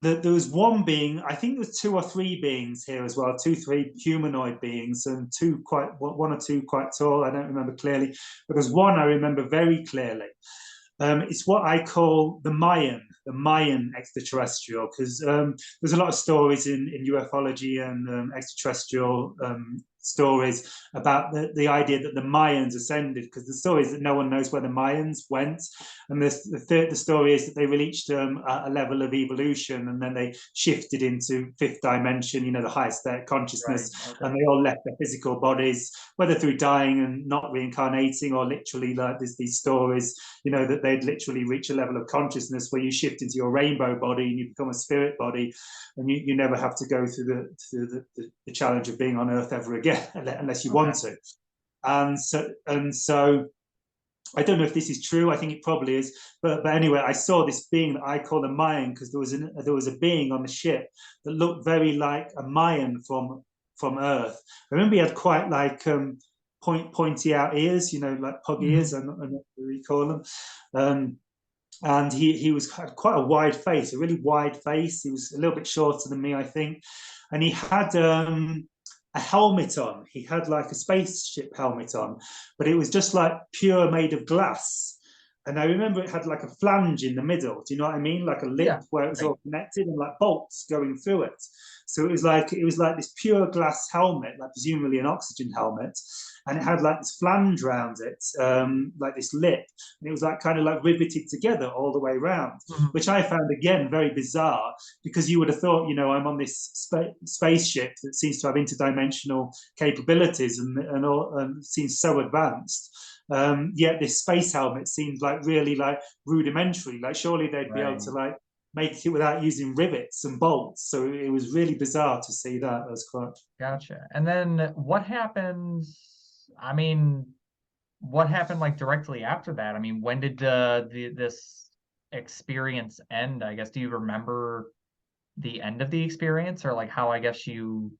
there was one being, I think there was 2 or 3 beings here as well, 2, 3 humanoid beings, and 1 or 2 quite tall. I don't remember clearly, but there's one I remember very clearly. It's what I call the Mayan extraterrestrial, because there's a lot of stories in ufology and extraterrestrial stories about the idea that the Mayans ascended, because the story is that no one knows where the Mayans went, and the story is that they reached a level of evolution, and then they shifted into 5th dimension, you know, the highest state of consciousness, Right. Okay. and they all left their physical bodies, whether through dying and not reincarnating, or literally, like there's these stories, you know, that they'd literally reach a level of consciousness where you shift into your rainbow body and you become a spirit body, and you never have to go through the challenge of being on Earth ever again, unless you want to. And so I don't know if this is true. I think it probably is. But anyway, I saw this being that I call a Mayan, because there was a being on the ship that looked very like a Mayan from Earth. I remember he had quite like pointy out ears, you know, like pug ears. I'm not sure what you call them. And he had quite a wide face, a really wide face. He was a little bit shorter than me, I think, and he had a helmet on. He had like a spaceship helmet on, but it was just like pure made of glass. And I remember it had like a flange in the middle. Do you know what I mean? Like a lip where it was all connected, and like bolts going through it. So it was like this pure glass helmet, like presumably an oxygen helmet, and it had like this flange around it, like this lip, and it was like kind of like riveted together all the way around, which I found again very bizarre, because you would have thought, you know, I'm on this spaceship that seems to have interdimensional capabilities and seems so advanced. Yet this space helmet seemed like really like rudimentary. Like surely they'd be able to like make it without using rivets and bolts. So it was really bizarre to see that. That was quite. Gotcha. And then what happens? I mean, what happened like directly after that? I mean, when did this experience end? I guess, do you remember the end of the experience, or like how I guess you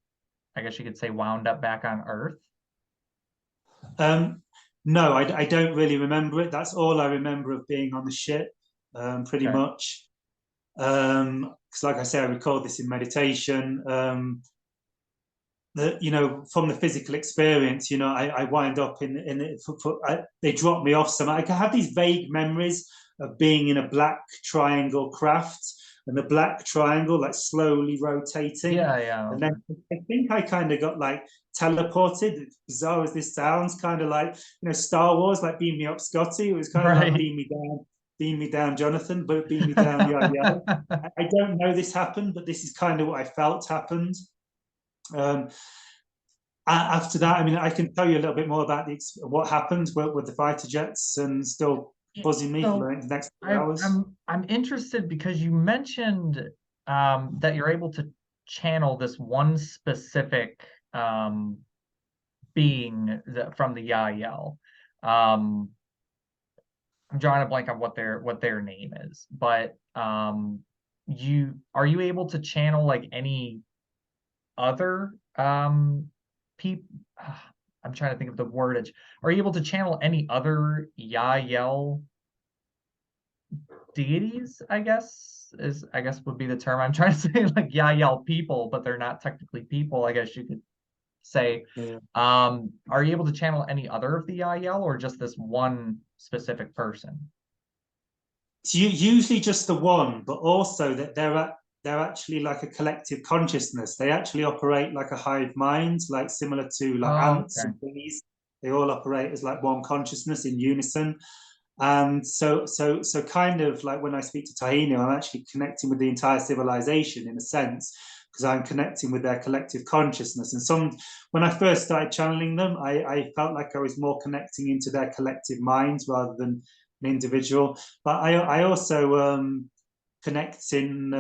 could say wound up back on Earth? No, I don't really remember it. That's all I remember of being on the ship, pretty much. Because like I say, I record this in meditation. You know, from the physical experience, you know, I wind up they drop me off somewhere. I have these vague memories of being in a black triangle craft, and the black triangle like slowly rotating. And then I think I kind of got like teleported. As bizarre as this sounds, kind of like, you know, Star Wars, like beam me up, Scotty. It was kind of like beam me down, Jonathan, but beam me down, Yahyell. I don't know this happened, but this is kind of what I felt happened. After that, I mean, I can tell you a little bit more about what happened with the fighter jets, and still buzzing me for the next 2 hours. I'm interested because you mentioned that you're able to channel this one specific being from the Yahyell. I'm drawing a blank on what their name is, but are you able to channel like any other people? I'm trying to think of the wordage. Are you able to channel any other Yahyell deities? I guess would be the term. I'm trying to say like Yahyell people, but they're not technically people, I guess you could say. Are you able to channel any other of the Yahyell, or just this one specific person? It's usually just the one, but also that they're actually like a collective consciousness. They actually operate like a hive mind, like similar to like ants and bees. They all operate as like one consciousness in unison. And so kind of like when I speak to Tahini, I'm actually connecting with the entire civilization in a sense, because I'm connecting with their collective consciousness. And when I first started channeling them, I felt like I was more connecting into their collective minds rather than an individual. But I also connect in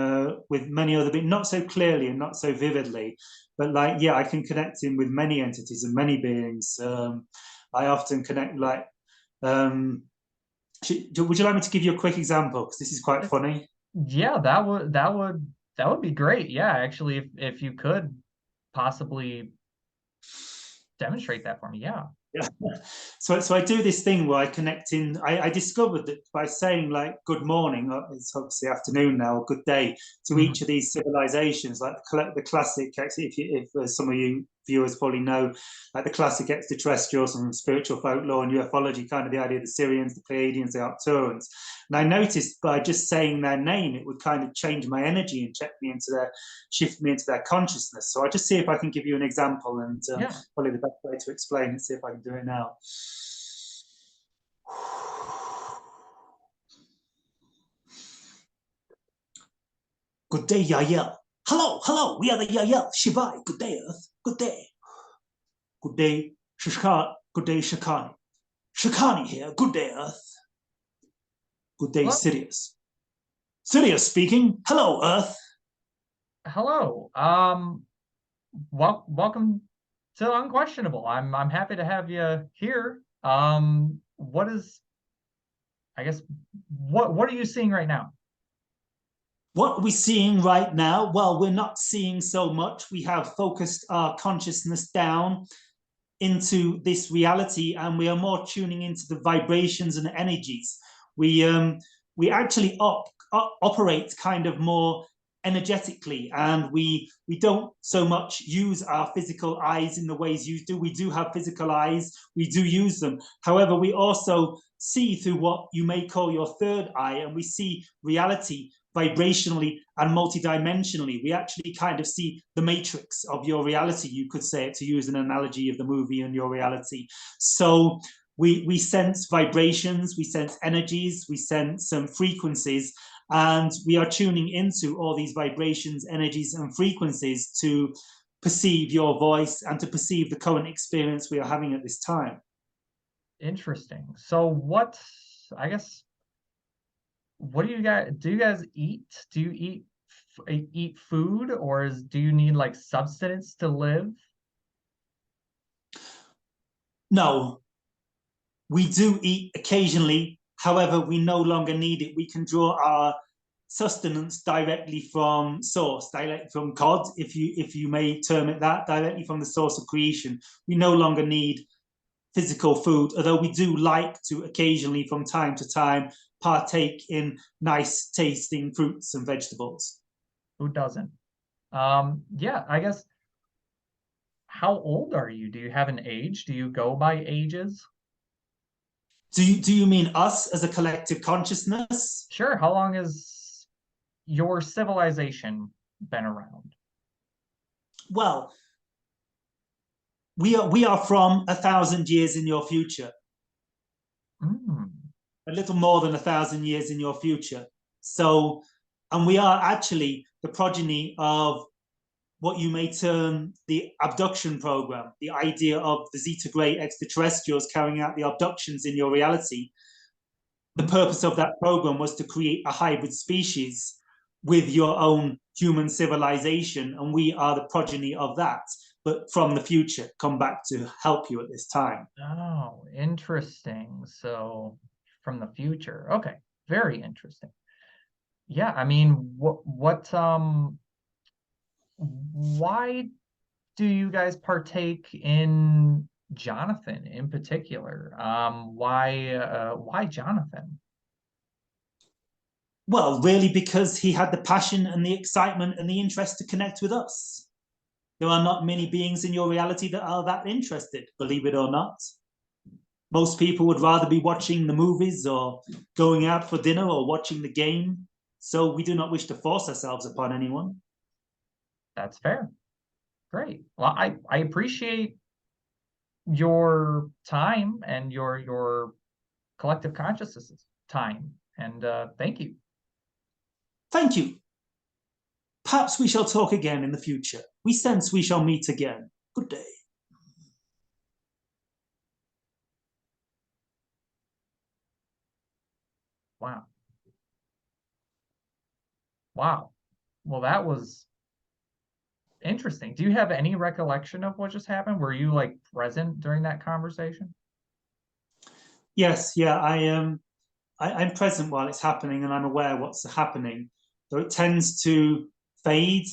with many other beings, not so clearly and not so vividly, but like, yeah, I can connect in with many entities and many beings. I often connect like, would you like me to give you a quick example? Because this is quite funny. Yeah, that would be great. Yeah, actually, if you could possibly demonstrate that for me. Yeah. Yeah. So I do this thing where I connect in. I discovered that by saying like "good morning," it's obviously afternoon now, or "good day" to each of these civilizations, like the classic. If some of you viewers probably know, like the classic extraterrestrials and spiritual folklore and ufology, kind of the idea of the Syrians, the Pleiadians, the Arcturans. And I noticed by just saying their name, it would kind of change my energy and shift me into their consciousness. So I just see if I can give you an example, and probably the best way to explain it. See if I can do it now. Good day, Yahyell. Hello, we are the Yahyell. Shivai, good day, Earth. Good day. Good day, Shishka. Good day, Shikani. Shikani here. Good day, Earth. Good day, Sirius. Sirius speaking. Hello, Earth. Hello. Welcome to Unquestionable. I'm happy to have you here. What are you seeing right now? What are we seeing right now? Well, we're not seeing so much. We have focused our consciousness down into this reality, and we are more tuning into the vibrations and energies. We actually operate kind of more energetically, and we don't so much use our physical eyes in the ways you do. We do have physical eyes, we do use them. However, we also see through what you may call your third eye, and we see reality vibrationally and multidimensionally. We actually kind of see the matrix of your reality, you could say it, to use an analogy of the movie and your reality. So we sense vibrations, we sense energies, we sense some frequencies, and we are tuning into all these vibrations, energies, and frequencies to perceive your voice and to perceive the current experience we are having at this time. Interesting. So what do you guys eat? Do you eat food, or do you need like substance to live? No, we do eat occasionally. However, we no longer need it. We can draw our sustenance directly from source, directly from God, if you may term it that, directly from the source of creation. We no longer need physical food, although we do like to occasionally, from time to time, partake in nice tasting fruits and vegetables. Who doesn't? Yeah, I guess. How old are you? Do you have an age? Do you go by ages? Do you mean us as a collective consciousness? Sure. How long has your civilization been around? Well, we are from 1,000 years in your future. A little more than 1,000 years in your future. So, and we are actually the progeny of what you may term the abduction program, the idea of the Zeta Gray extraterrestrials carrying out the abductions in your reality. The purpose of that program was to create a hybrid species with your own human civilization, and we are the progeny of that, but from the future, come back to help you at this time. Oh, interesting. So from the future. Okay, very interesting. Yeah, I mean, why do you guys partake in Jonathan in particular? Why Jonathan? Well, really, because he had the passion and the excitement and the interest to connect with us. There are not many beings in your reality that are that interested, believe it or not. Most people would rather be watching the movies or going out for dinner or watching the game. So we do not wish to force ourselves upon anyone. That's fair. Great. Well, I appreciate your time and your collective consciousness time, and thank you. Thank you. Perhaps we shall talk again in the future. We sense we shall meet again. Good day. Wow. Wow. Well, that was interesting. Do you have any recollection of what just happened? Were you like present during that conversation? Yes, yeah, I'm present while it's happening, and I'm aware what's happening. Though it tends to fade,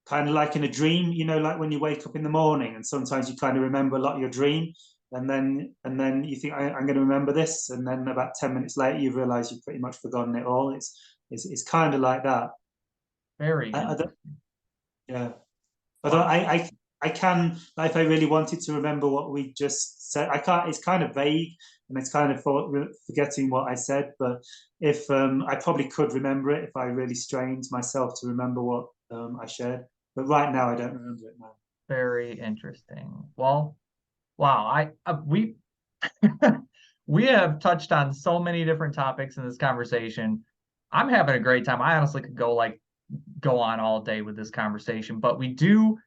kind of like in a dream, you know, like when you wake up in the morning and sometimes you kind of remember a lot of your dream. and then you think I'm going to remember this, and then about 10 minutes later you realize you've pretty much forgotten it all. It's kind of like that. Very I interesting. Yeah. Although I can, if I really wanted to remember what we just said, I can't. It's kind of vague, and it's kind of forgetting what I said. But if I probably could remember it if I really strained myself to remember what I shared. But right now, I don't remember it now. Very interesting. Well, wow. We we have touched on so many different topics in this conversation. I'm having a great time. I honestly could go on all day with this conversation, but we do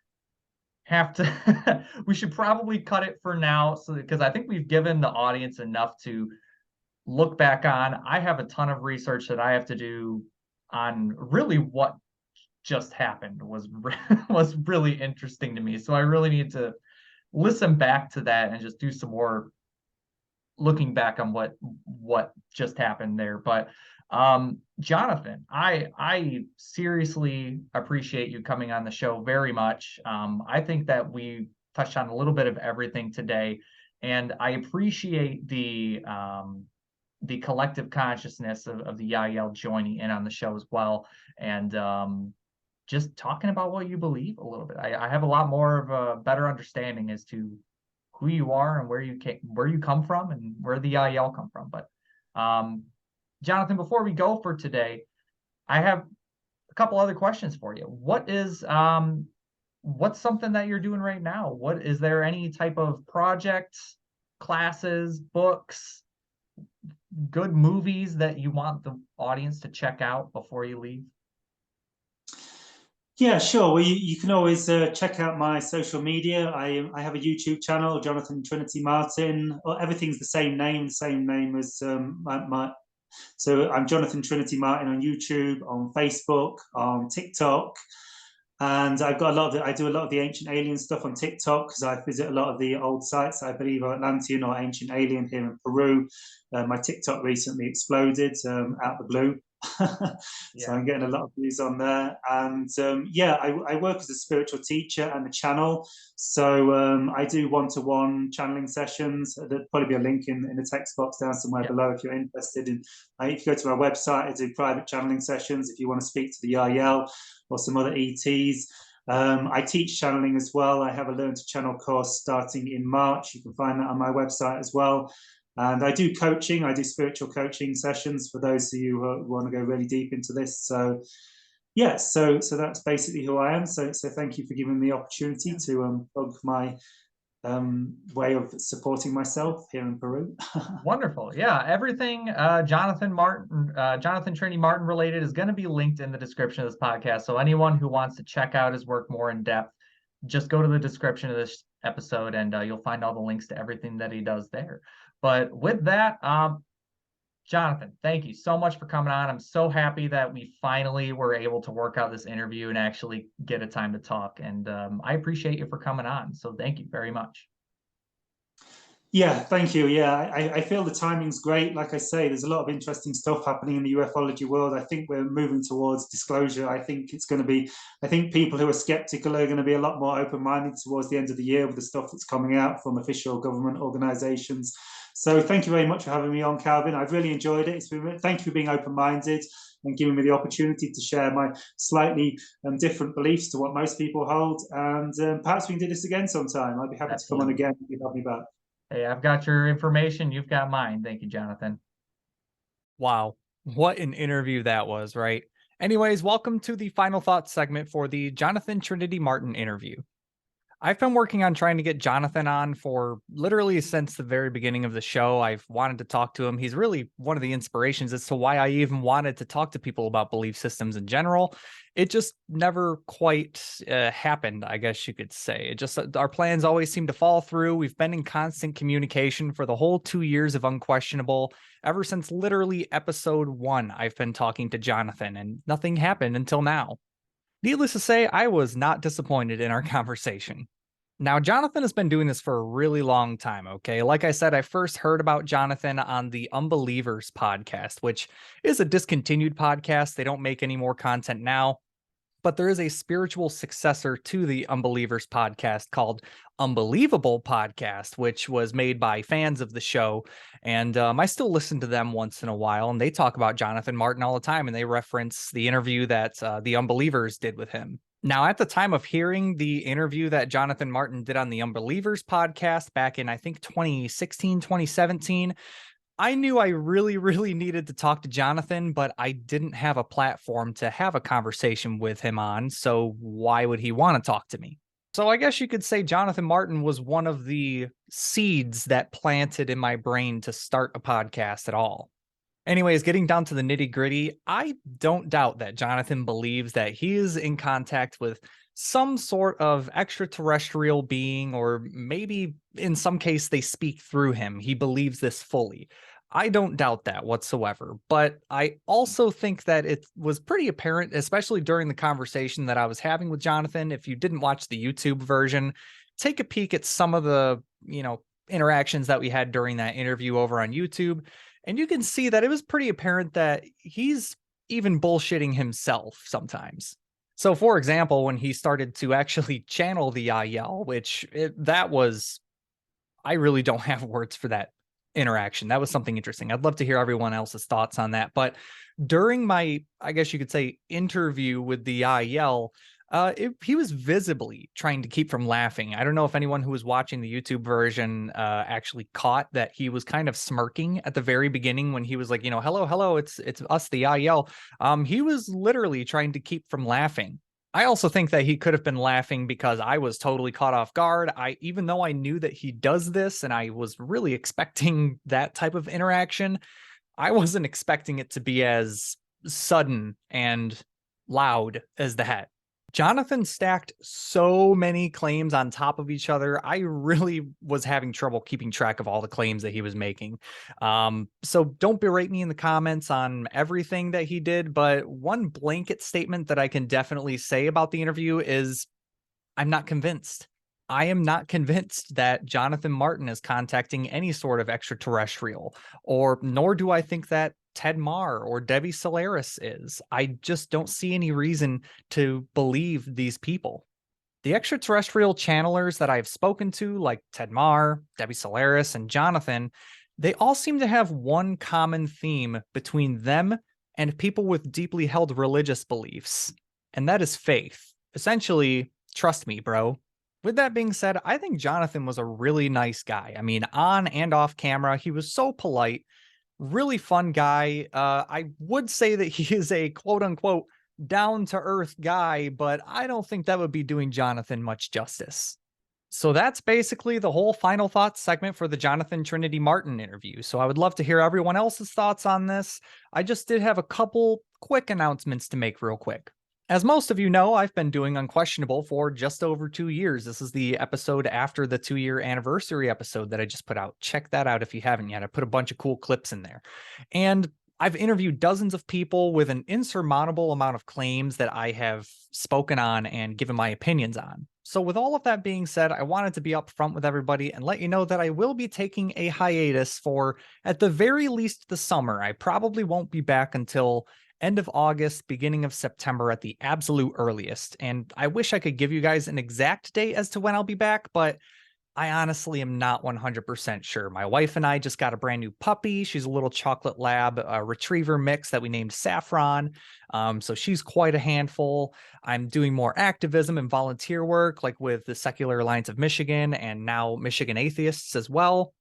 have to we should probably cut it for now, so because I think we've given the audience enough to look back on. I have a ton of research that I have to do on really what just happened was really interesting to me. So I really need to listen back to that and just do some more looking back on what just happened there. But Jonathan, I seriously appreciate you coming on the show very much. I think that we touched on a little bit of everything today, and I appreciate the collective consciousness of the Yahyell joining in on the show as well, and just talking about what you believe a little bit. I have a lot more of a better understanding as to who you are and where you come from and where the Yahyell come from. But Jonathan, before we go for today, I have a couple other questions for you. What's something that you're doing right now? What is there any type of projects, classes, books, good movies that you want the audience to check out before you leave? Yeah, sure. Well, you can always check out my social media. I have a YouTube channel, Jonathan Trinity Martin. Well, everything's the same name as So I'm Jonathan Trinity Martin on YouTube, on Facebook, on TikTok. And I've got I do a lot of the ancient alien stuff on TikTok because I visit a lot of the old sites I believe are Atlantean or ancient alien here in Peru. My TikTok recently exploded out the blue. So I'm getting a lot of views on there. And I work as a spiritual teacher and a channel. So I do one-to-one channeling sessions. There'll probably be a link in the text box down somewhere below if you're interested. If you go to my website, I do private channeling sessions if you want to speak to the Yahyell or some other ETs. I teach channeling as well. I have a Learn to Channel course starting in March. You can find that on my website as well. And I do coaching. I do spiritual coaching sessions for those of you who want to go really deep into this. So, yeah, so that's basically who I am. So thank you for giving me the opportunity to plug my way of supporting myself here in Peru. Wonderful. Yeah, everything Jonathan Trinity Martin related is going to be linked in the description of this podcast. So anyone who wants to check out his work more in depth, just go to the description of this episode and you'll find all the links to everything that he does there. But with that, Jonathan, thank you so much for coming on. I'm so happy that we finally were able to work out this interview and actually get a time to talk. And I appreciate you for coming on. So thank you very much. Yeah, thank you. Yeah, I feel the timing's great. Like I say, there's a lot of interesting stuff happening in the ufology world. I think we're moving towards disclosure. I think people who are skeptical are going to be a lot more open-minded towards the end of the year with the stuff that's coming out from official government organizations. So thank you very much for having me on, Calvin. I've really enjoyed it. Thank you for being open-minded and giving me the opportunity to share my slightly different beliefs to what most people hold. And perhaps we can do this again sometime. I'd be happy to come on again if you have me back. Hey, I've got your information. You've got mine. Thank you, Jonathan. Wow. What an interview that was, right? Anyways, welcome to the final thoughts segment for the Jonathan Trinity Martin interview. I've been working on trying to get Jonathan on for literally since the very beginning of the show. I've wanted to talk to him. He's really one of the inspirations as to why I even wanted to talk to people about belief systems in general. It just never quite happened, I guess you could say. Our plans always seem to fall through. We've been in constant communication for the whole 2 years of Unquestionable. Ever since literally episode 1, I've been talking to Jonathan, and nothing happened until now. Needless to say, I was not disappointed in our conversation. Now, Jonathan has been doing this for a really long time, okay? Like I said, I first heard about Jonathan on the Unbelievers podcast, which is a discontinued podcast. They don't make any more content now. But there is a spiritual successor to the Unbelievers podcast called Unbelievable Podcast, which was made by fans of the show. And I still listen to them once in a while, and they talk about Jonathan Martin all the time, and they reference the interview that the Unbelievers did with him. Now, at the time of hearing the interview that Jonathan Martin did on the Unbelievers podcast back in, I think, 2016, 2017, I knew I really, really needed to talk to Jonathan, but I didn't have a platform to have a conversation with him on. So why would he want to talk to me? So I guess you could say Jonathan Martin was one of the seeds that planted in my brain to start a podcast at all. Anyways, getting down to the nitty gritty, I don't doubt that Jonathan believes that he is in contact with some sort of extraterrestrial being, or maybe in some case they speak through him. He believes this fully. I don't doubt that whatsoever, but I also think that it was pretty apparent, especially during the conversation that I was having with Jonathan. If you didn't watch the YouTube version, take a peek at some of the, interactions that we had during that interview over on YouTube. And you can see that it was pretty apparent that he's even bullshitting himself sometimes. So, for example, when he started to actually channel the Yahyell, I really don't have words for that interaction. That was something interesting. I'd love to hear everyone else's thoughts on that. But during my, I guess you could say, interview with the Yahyell, he was visibly trying to keep from laughing. I don't know if anyone who was watching the YouTube version actually caught that he was kind of smirking at the very beginning when he was like, hello, it's us, the Yahyell. He was literally trying to keep from laughing. I also think that he could have been laughing because I was totally caught off guard. Even though I knew that he does this and I was really expecting that type of interaction, I wasn't expecting it to be as sudden and loud as that. Jonathan stacked so many claims on top of each other. I really was having trouble keeping track of all the claims that he was making. So don't berate me in the comments on everything that he did, but one blanket statement that I can definitely say about the interview is I'm not convinced. I am not convinced that Jonathan Martin is contacting any sort of extraterrestrial, nor do I think that Ted Marr or Debbie Solaris is. I just don't see any reason to believe these people. The extraterrestrial channelers that I've spoken to, like Ted Marr, Debbie Solaris, and Jonathan, they all seem to have one common theme between them and people with deeply held religious beliefs, and that is faith. Essentially, trust me, bro. With that being said, I think Jonathan was a really nice guy. I mean, on and off camera, he was so polite, really fun guy. I would say that he is a quote unquote down to earth guy, but I don't think that would be doing Jonathan much justice. So that's basically the whole final thoughts segment for the Jonathan Trinity Martin interview. So I would love to hear everyone else's thoughts on this. I just did have a couple quick announcements to make real quick. As most of you know, I've been doing Unquestionable for just over 2 years. This is the episode after the 2-year anniversary episode that I just put out. Check that out if you haven't yet. I put a bunch of cool clips in there. And I've interviewed dozens of people with an insurmountable amount of claims that I have spoken on and given my opinions on. So with all of that being said, I wanted to be upfront with everybody and let you know that I will be taking a hiatus for, at the very least, the summer. I probably won't be back until end of August, beginning of September at the absolute earliest. And I wish I could give you guys an exact date as to when I'll be back, but I honestly am not 100% sure. My wife and I just got a brand new puppy. She's a little chocolate lab retriever mix that we named Saffron. So she's quite a handful. I'm doing more activism and volunteer work, like with the Secular Alliance of Michigan and now Michigan Atheists as well.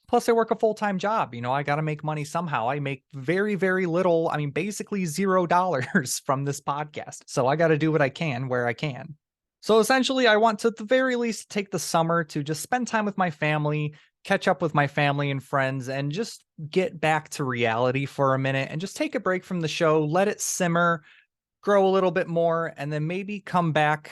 Plus, I work a full-time job. I got to make money somehow. I make very, very little. I mean, basically $0 from this podcast. So I got to do what I can where I can. So essentially, I want to, at the very least, take the summer to just spend time with my family, catch up with my family and friends, and just get back to reality for a minute and just take a break from the show, let it simmer, grow a little bit more, and then maybe come back,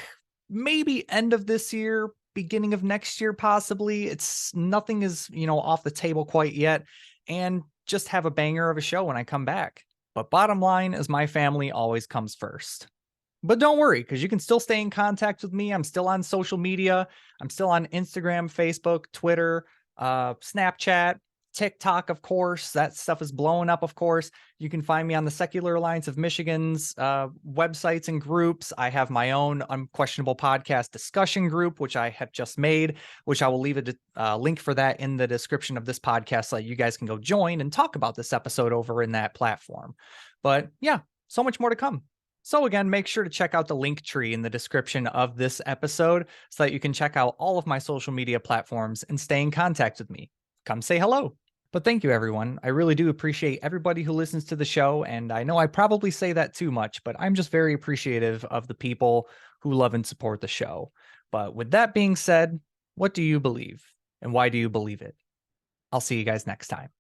maybe end of this year, beginning of next year, possibly. Nothing is, off the table quite yet, and just have a banger of a show when I come back. But bottom line is my family always comes first. But don't worry, because you can still stay in contact with me. I'm still on social media. I'm still on Instagram, Facebook, Twitter, Snapchat. TikTok, of course. That stuff is blowing up, of course. You can find me on the Secular Alliance of Michigan's websites and groups. I have my own Unquestionable Podcast discussion group, which I have just made, which I will leave a link for that in the description of this podcast so that you guys can go join and talk about this episode over in that platform. But yeah, so much more to come. So again, make sure to check out the link tree in the description of this episode so that you can check out all of my social media platforms and stay in contact with me. Come say hello. But thank you, everyone. I really do appreciate everybody who listens to the show. And I know I probably say that too much, but I'm just very appreciative of the people who love and support the show. But with that being said, what do you believe? And why do you believe it? I'll see you guys next time.